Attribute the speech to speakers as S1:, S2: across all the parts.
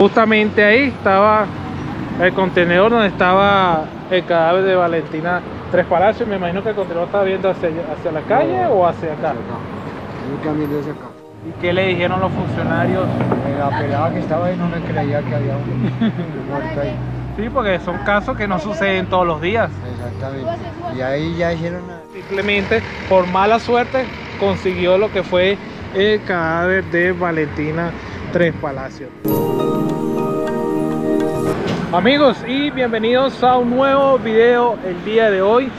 S1: Justamente ahí estaba el contenedor donde estaba el cadáver de Valentina Tres Palacios. Me imagino que el contenedor estaba viendo hacia la calle o hacia acá.
S2: Yo también desde acá.
S1: ¿Y qué le dijeron los funcionarios?
S2: La pelada que estaba ahí no me creía que había un muerto ahí.
S1: Sí, porque son casos que no suceden todos los días.
S2: Exactamente. Y ahí ya hicieron una...
S1: Simplemente por mala suerte consiguió lo que fue el cadáver de Valentina Tres Palacios. Amigos, y bienvenidos a un nuevo video el día de hoy.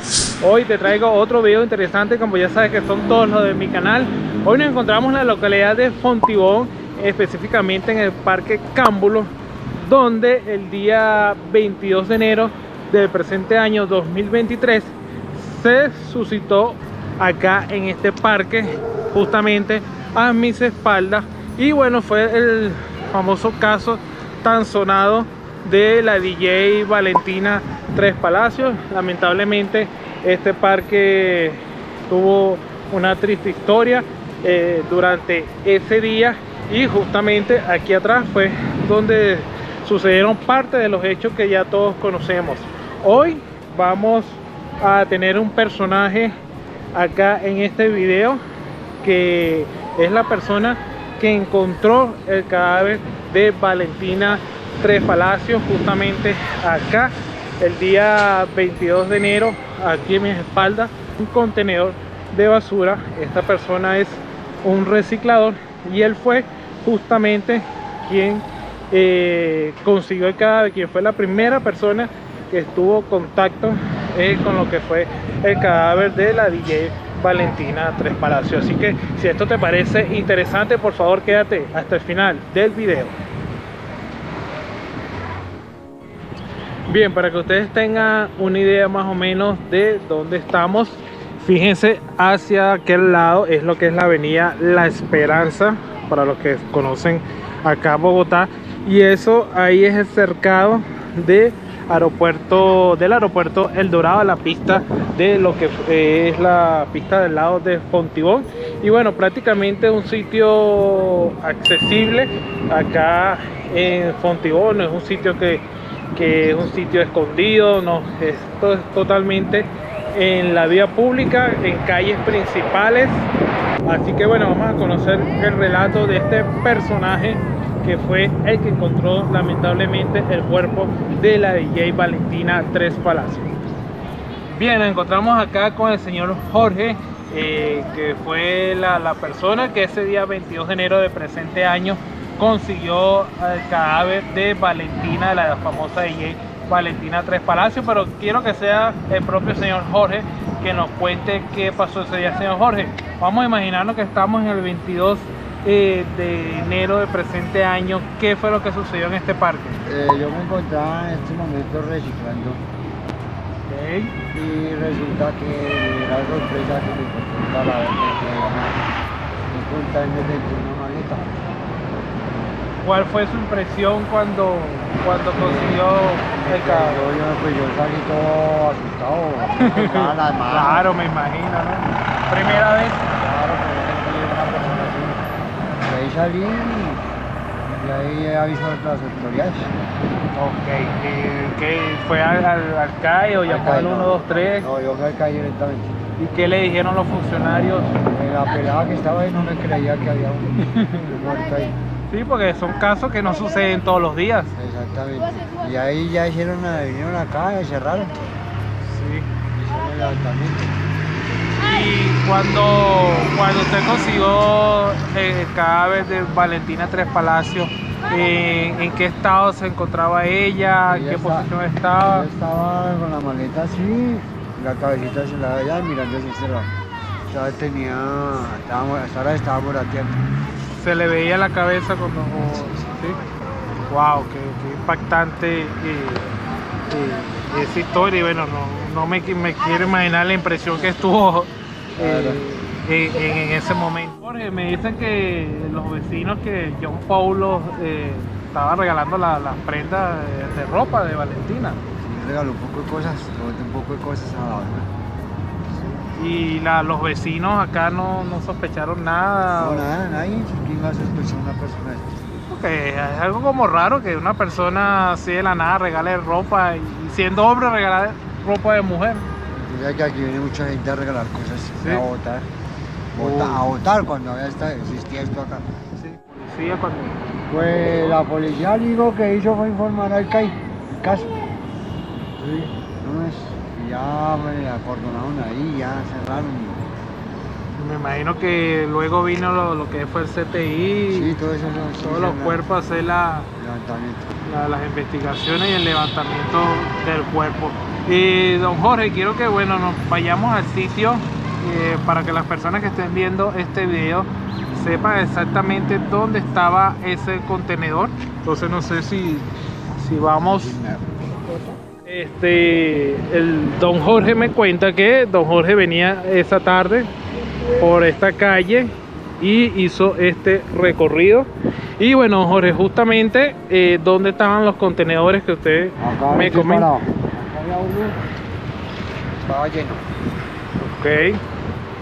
S1: Hoy te traigo otro video interesante, como ya sabes que son todos los de mi canal. Hoy nos encontramos en la localidad de Fontibón, específicamente en el Parque Cámbulos, donde el día 22 de enero del presente año 2023 se suscitó acá en este parque, justamente a mis espaldas. Y bueno, fue el famoso caso tan sonado de la DJ Valentina Tres Palacios. Lamentablemente este parque tuvo una triste historia durante ese día, y justamente aquí atrás fue donde sucedieron parte de los hechos que ya todos conocemos. Hoy vamos a tener un personaje acá en este video, que es la persona que encontró el cadáver de Valentina Tres Palacios justamente acá el día 22 de enero, aquí en mi espalda, un contenedor de basura. Esta persona es un reciclador y él fue justamente quien consiguió el cadáver, quien fue la primera persona que estuvo en contacto con lo que fue el cadáver de la DJ Valentina Tres Palacios. Así que si esto te parece interesante, por favor quédate hasta el final del video. Bien, para que ustedes tengan una idea más o menos de dónde estamos, fíjense, hacia aquel lado es lo que es la avenida La Esperanza, para los que conocen acá Bogotá, y eso ahí es el cercado del aeropuerto El Dorado, la pista de lo que es la pista del lado de Fontibón. Y bueno, prácticamente un sitio accesible acá en Fontibón. No es un sitio que es un sitio escondido, no, esto es totalmente en la vía pública, en calles principales. Así que bueno, vamos a conocer el relato de este personaje que fue el que encontró lamentablemente el cuerpo de la DJ Valentina Tres Palacios. Bien, nos encontramos acá con el señor Jorge, que fue la persona que ese día 22 de enero del presente año consiguió el cadáver de Valentina, la famosa DJ Valentina Tres Palacios. Pero quiero que sea el propio señor Jorge que nos cuente qué pasó ese día. Señor Jorge, vamos a imaginarnos que estamos en el 22 de enero del presente año. ¿Qué fue lo que sucedió en este parque?
S2: Yo me encontraba en este momento reciclando.
S1: Okay.
S2: Y resulta que la sorpresa que me encontré un cadáver me container dentro de una maleta.
S1: ¿Cuál fue su impresión cuando consiguió el cadáver?
S2: Yo salí todo asustado, las manos.
S1: Claro, me imagino, ¿no? Primera vez.
S2: Claro, una persona así. Y ahí salí y ahí avisó a las autoridades.
S1: Ok, ¿qué fue al CAE o llamó al 123?
S2: No, yo fui al CAE directamente.
S1: ¿Y qué le dijeron los funcionarios?
S2: La pelada que estaba ahí no me creía que había un muerto ahí.
S1: Sí, porque son casos que no suceden todos los días.
S2: Exactamente. Y ahí ya vinieron acá y cerraron.
S1: Sí.
S2: Hicieron el levantamiento.
S1: Y cuando usted consiguió el cadáver de Valentina Tres Palacios, ¿en qué estado se encontraba ella? ¿En qué posición estaba?
S2: Ella estaba con la maleta así, la cabecita hacia la de allá, mirando hacia este lado. Ahora estaba morateando.
S1: Se le veía la cabeza cuando... ¿sí? Wow, qué impactante esa historia. Y bueno, no me quiero imaginar la impresión que estuvo en ese momento. Jorge, me dicen que los vecinos, que John Paulo estaba regalando las prendas de ropa de Valentina.
S2: Sí, regaló un poco de cosas, un poco de cosas a la hora.
S1: Y los vecinos acá no sospecharon nada.
S2: No, nada, nadie. ¿Quién va a sospechar una persona así?
S1: que es algo como raro que una persona así de la nada regale ropa y siendo hombre regalar ropa de mujer.
S2: Mira que aquí viene mucha gente a regalar cosas,
S1: ¿Sí?
S2: a votar. A votar cuando existía esto acá.
S1: Sí, policía cuando...
S2: Pues la policía lo único que hizo fue informar al CAI, el caso.
S1: Sí.
S2: No es, y ya me acordonaron ahí, ya cerraron.
S1: Me imagino que luego vino lo que fue el CTI,
S2: Sí, todo eso.
S1: todos los cuerpos a hacer
S2: Levantamiento.
S1: las investigaciones y el levantamiento del cuerpo. Y don Jorge, quiero que bueno nos vayamos al sitio para que las personas que estén viendo este video sepan exactamente dónde estaba ese contenedor. Entonces no sé si vamos. El don Jorge me cuenta que don Jorge venía esa tarde por esta calle y hizo este recorrido. Y bueno, don Jorge, justamente ¿dónde estaban los contenedores que usted
S2: Acá
S1: me comentó?
S2: Acá había uno, estaba lleno.
S1: Ok,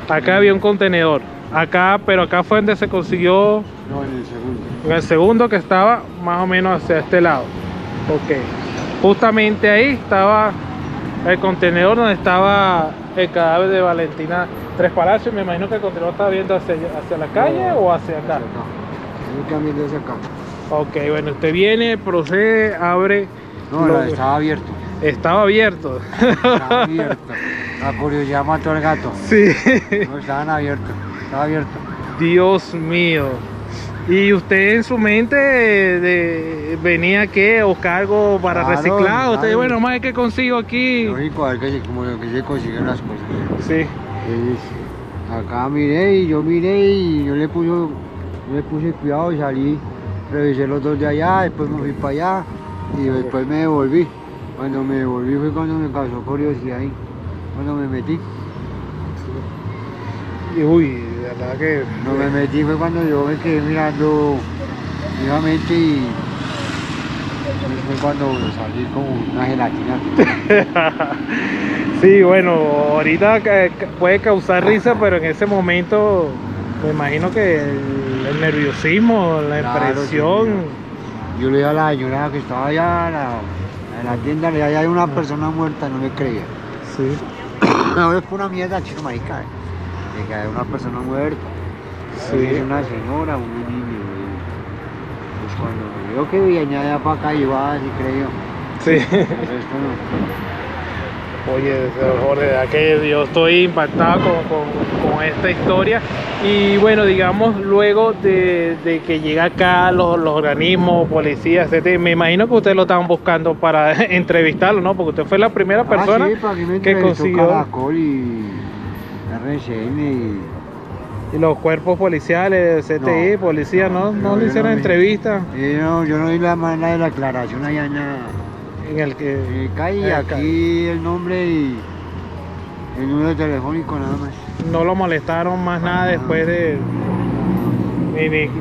S1: acá había un contenedor. Acá, pero acá fue donde se consiguió.
S2: No, en el segundo.
S1: En el segundo, que estaba más o menos hacia este lado. Ok, justamente ahí estaba el contenedor donde estaba el cadáver de Valentina Tres Palacios. Me imagino que el contenedor estaba viendo hacia la calle o hacia acá.
S2: Yo también desde acá.
S1: Ok, bueno, usted viene, procede, abre.
S2: No, estaba abierto.
S1: Estaba abierto.
S2: Estaba abierto. La curiosidad mató al gato.
S1: Sí.
S2: No, estaban abiertos. Estaba abierto.
S1: Dios mío. ¿Y usted en su mente venía que buscar algo para
S2: Claro,
S1: reciclar? Usted,
S2: claro.
S1: bueno, más que consigo aquí.
S2: Lógico, a ver como lo que se consiguen las cosas.
S1: Sí.
S2: Entonces, acá miré y yo le puse cuidado y salí, revisé los dos de allá, después me fui para allá y después me devolví. Cuando me devolví fue cuando me causó curiosidad ahí, cuando me metí.
S1: Y uy, de verdad que...
S2: Cuando me metí fue cuando yo me quedé mirando vivamente y fue cuando salí como una gelatina.
S1: Sí, bueno, ahorita puede causar risa, pero en ese momento me imagino que el nerviosismo, la
S2: Claro,
S1: impresión...
S2: sí, yo le dije a la señora que estaba allá en la tienda, le dije, allá hay una persona muerta, no le creía.
S1: Sí.
S2: No, es pura mierda, chico, marica. De que hay una persona muerta.
S1: Sí.
S2: Es una señora, un niño. Pues cuando me vio que venía de allá para acá, yo así creyó.
S1: Sí.
S2: El resto no.
S1: Oye, Jorge, de verdad que yo estoy impactado con esta historia. Y bueno, digamos, luego de que llega acá los organismos, policías, etc., me imagino que ustedes lo estaban buscando para entrevistarlo, ¿no? Porque usted fue la primera persona
S2: Sí, para me
S1: que consiguió.
S2: Caracol y RCN
S1: Y los cuerpos policiales, CTI,
S2: No,
S1: policía, ¿no
S2: yo
S1: le hicieron
S2: no me-
S1: entrevista?
S2: yo no di la manera de la aclaración allá en la...
S1: En el que
S2: cae aquí el nombre y el número telefónico nada más.
S1: no lo molestaron más nada
S2: No.
S1: después de...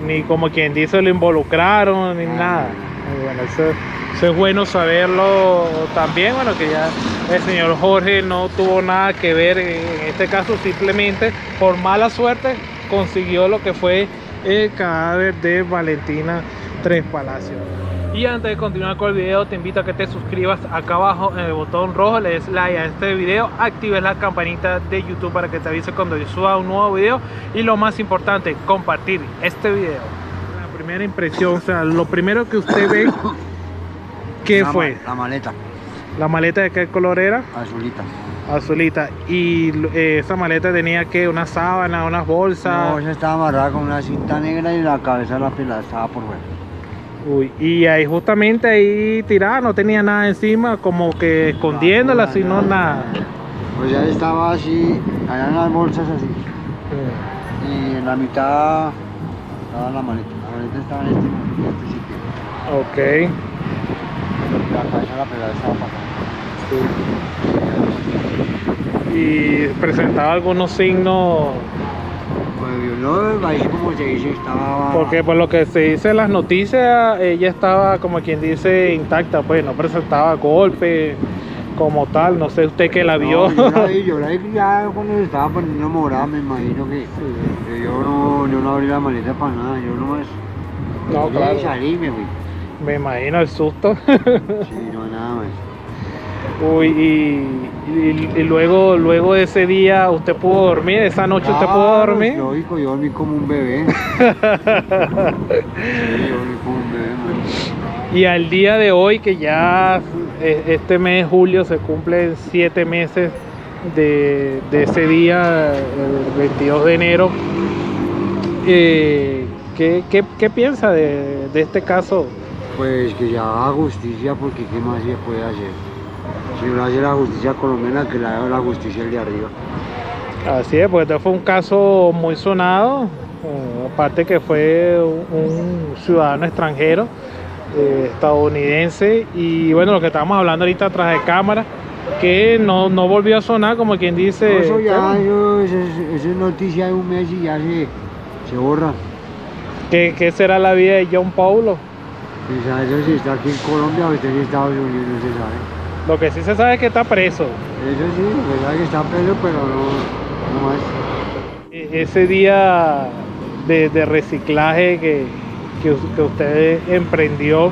S1: Ni como quien dice lo involucraron, ni nada. Y bueno, eso es bueno saberlo también. Bueno, que ya el señor Jorge no tuvo nada que ver en este caso, simplemente por mala suerte consiguió lo que fue el cadáver de Valentina Tres Palacios. Y antes de continuar con el video, te invito a que te suscribas acá abajo en el botón rojo, le des like a este video, actives la campanita de YouTube para que te avise cuando yo suba un nuevo video, y lo más importante, compartir este video. La primera impresión, o sea, lo primero que usted ve, ¿qué fue?
S2: La maleta,
S1: ¿La maleta de qué color era?
S2: azulita.
S1: Azulita. Y esa maleta tenía que una sábana, unas bolsas.
S2: No, esa estaba amarrada con una cinta negra y la cabeza de la pelada estaba por fuera.
S1: Uy, y ahí justamente ahí tirada, no tenía nada encima, como que escondiéndola,
S2: No,
S1: sino nada.
S2: Pues ya estaba así, allá en las bolsas así. Y en la mitad estaba la maleta. La maleta estaba en este sitio.
S1: Ok.
S2: La cabeza de la pelada estaba pasando.
S1: Y presentaba algunos signos,
S2: Pues no, ahí como se dice, estaba...
S1: porque por lo que se dice en las noticias, ella estaba como quien dice intacta, pues no presentaba golpes como tal. No sé usted que la vio.
S2: No, yo la vi ya cuando se estaba poniendo morada, me imagino que yo no abrí la maleta para nada, yo nomás
S1: No,
S2: Llegué,
S1: claro.
S2: salí y me fui.
S1: Me imagino el susto.
S2: Sí, no, nada más.
S1: Uy, y luego de ese día, ¿usted pudo dormir? ¿Esa noche usted pudo
S2: Claro,
S1: dormir?
S2: lógico, yo dormí como un bebé. Sí, yo dormí como un bebé, man.
S1: Y al día de hoy, que ya este mes de julio se cumplen 7 meses de ese día, el 22 de enero, ¿qué piensa de este caso?
S2: Pues que ya haga justicia, porque ¿qué más se puede hacer? Si no hace la justicia colombiana, que la haga la justicia el de arriba.
S1: Así es, pues este fue un caso muy sonado, aparte que fue un ciudadano extranjero, estadounidense, y bueno, lo que estábamos hablando ahorita atrás de cámara, que no volvió a sonar, como quien dice.
S2: No, eso ya, eso es noticia de un mes y ya se borra.
S1: ¿Qué será la vida de John Paulo?
S2: Pues eso si está aquí en Colombia o está en Estados Unidos, no se sabe.
S1: Lo que sí se sabe es que está preso.
S2: Eso sí, pues sabe que está preso, pero no más.
S1: Ese día de reciclaje que usted emprendió,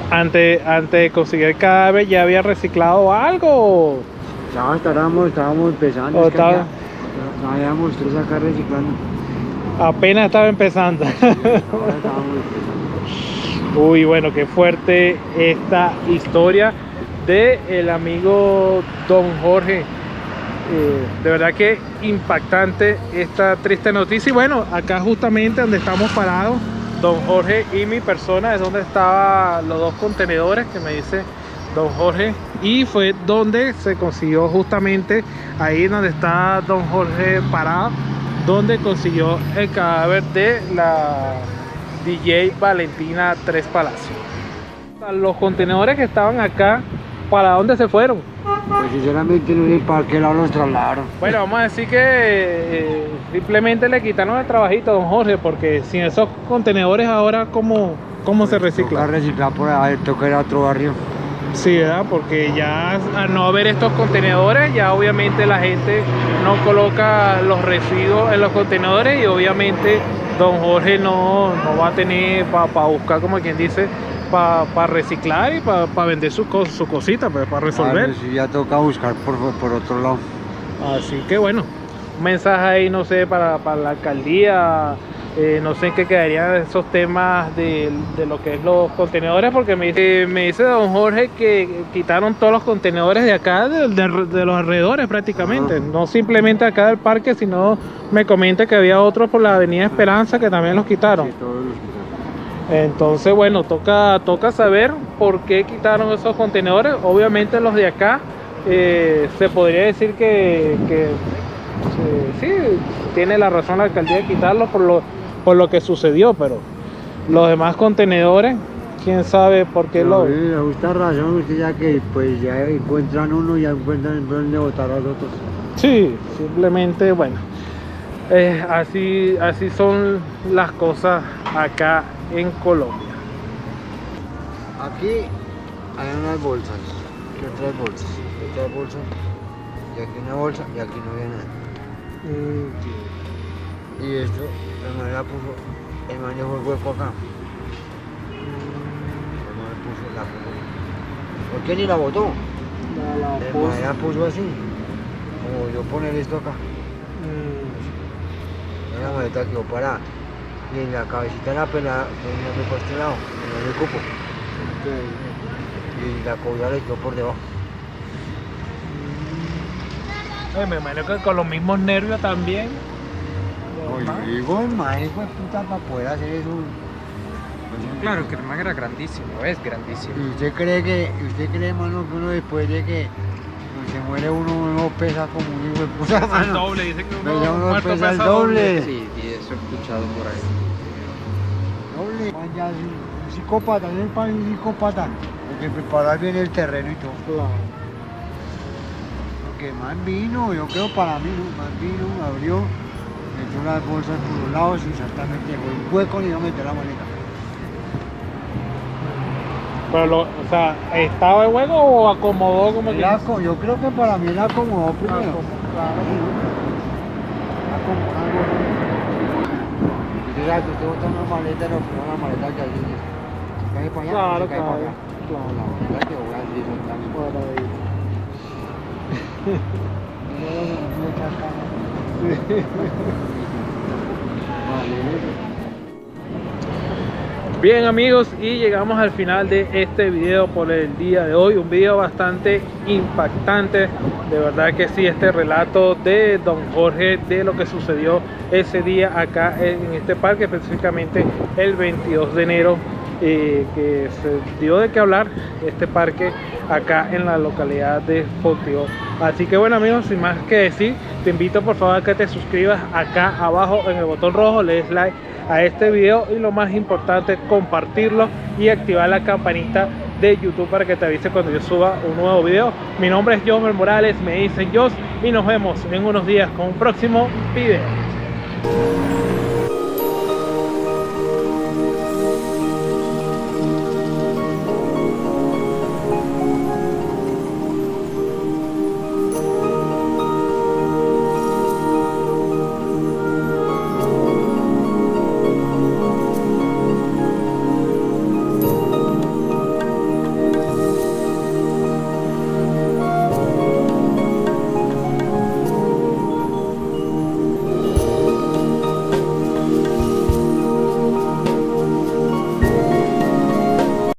S1: antes de conseguir el cadáver, ¿ya había reciclado algo?
S2: Estábamos empezando,
S1: ¿O
S2: es que habíamos 3 acá reciclando.
S1: Apenas estaba empezando.
S2: Ahora estábamos empezando.
S1: Uy, bueno, qué fuerte esta historia de el amigo Don Jorge. De verdad que impactante esta triste noticia. Y bueno, acá justamente donde estamos parados, Don Jorge y mi persona, es donde estaban los 2 contenedores que me dice Don Jorge, y fue donde se consiguió, justamente ahí donde está Don Jorge parado, donde consiguió el cadáver de la DJ Valentina Tres Palacios. Los contenedores que estaban acá, ¿para dónde se fueron?
S2: Pues sinceramente no sé para qué lado los trasladaron.
S1: Bueno, vamos a decir que simplemente le quitaron el trabajito a Don Jorge, porque sin esos contenedores ahora, ¿cómo se recicla?
S2: Toca reciclar por ahí, toca ir a otro barrio.
S1: Sí, ¿verdad? Porque ya al no haber estos contenedores, ya obviamente la gente no coloca los residuos en los contenedores, y obviamente Don Jorge no va a tener para buscar, como quien dice, para reciclar y para vender su cosita, pues, para resolver.
S2: Sí, ya toca buscar por otro lado.
S1: Así que bueno, un mensaje ahí, no sé, para la alcaldía, no sé en qué quedarían esos temas de lo que es los contenedores, porque me dice Don Jorge que quitaron todos los contenedores de acá, de los alrededores prácticamente.
S2: Ajá.
S1: No simplemente acá del parque, sino me comenta que había otros por la avenida Esperanza que también los quitaron.
S2: Sí, todos los quitaron.
S1: Entonces bueno, toca saber por qué quitaron esos contenedores. Obviamente los de acá, se podría decir que sí, tiene la razón la alcaldía de quitarlos por lo que sucedió, pero los demás contenedores, quién sabe por qué
S2: Pero la justa razón, usted ya que pues ya encuentran uno, ya encuentran dónde botar a los otros.
S1: Sí, simplemente bueno, así son las cosas acá en Colombia.
S2: Aquí hay unas bolsas. ¿Qué otras bolsas? ¿Qué otras bolsas? Y aquí una bolsa y aquí no había nada. Y esto, el man la puso, el man dejó el hueco acá. El man puso la puso. ¿Por qué ni la botó? El man la puso así. Como yo poner esto acá. La maleta quedó parada. Y en la cabecita de la pelada, me por este lado, en el cupo. Y la cobija le quedó por debajo.
S1: Me imagino que con los mismos nervios también.
S2: Oye, digo, el man, hijo de puta, para poder hacer eso.
S3: Claro, que el man era grandísimo, es grandísimo.
S2: ¿Y usted cree, mano, que uno después de que se muere uno pesa como un hijo de puta,
S1: El
S2: mano?
S1: doble, dice que
S2: Pero
S1: uno
S2: uno
S1: muerto
S2: pesa el
S1: pesa
S2: doble.
S3: Sí, y eso he escuchado por ahí.
S2: Doble. Man, ya es un psicópata, es el pan un psicópata. Porque preparar bien el terreno y todo.
S1: Claro.
S2: Porque el man vino, yo creo para mí, ¿no? El man vino, abrió, metió las bolsas por los lados y exactamente dejó el hueco ni no metió la maleta.
S1: Pero o sea, ¿estaba el juego o acomodó como que?
S2: Yo creo que para mí él acomodó primero.
S1: Claro.
S2: Acomodó. Exacto, usted bota una maleta, no, pero una maleta que allí cae para allá,
S1: Claro,
S2: se cae para acá.
S1: claro.
S2: La maleta que voy a decir,
S1: Bien amigos, y llegamos al final de este video por el día de hoy. Un video bastante impactante, de verdad que sí, este relato de don Jorge de lo que sucedió ese día acá en este parque, específicamente el 22 de enero, que se dio de qué hablar este parque acá en la localidad de Fontibón. Así que bueno amigos, sin más que decir, te invito por favor a que te suscribas acá abajo en el botón rojo, le des like a este video y lo más importante, compartirlo y activar la campanita de YouTube para que te avise cuando yo suba un nuevo video. Mi nombre es Josmer Morales, me dicen Jos, y nos vemos en unos días con un próximo video.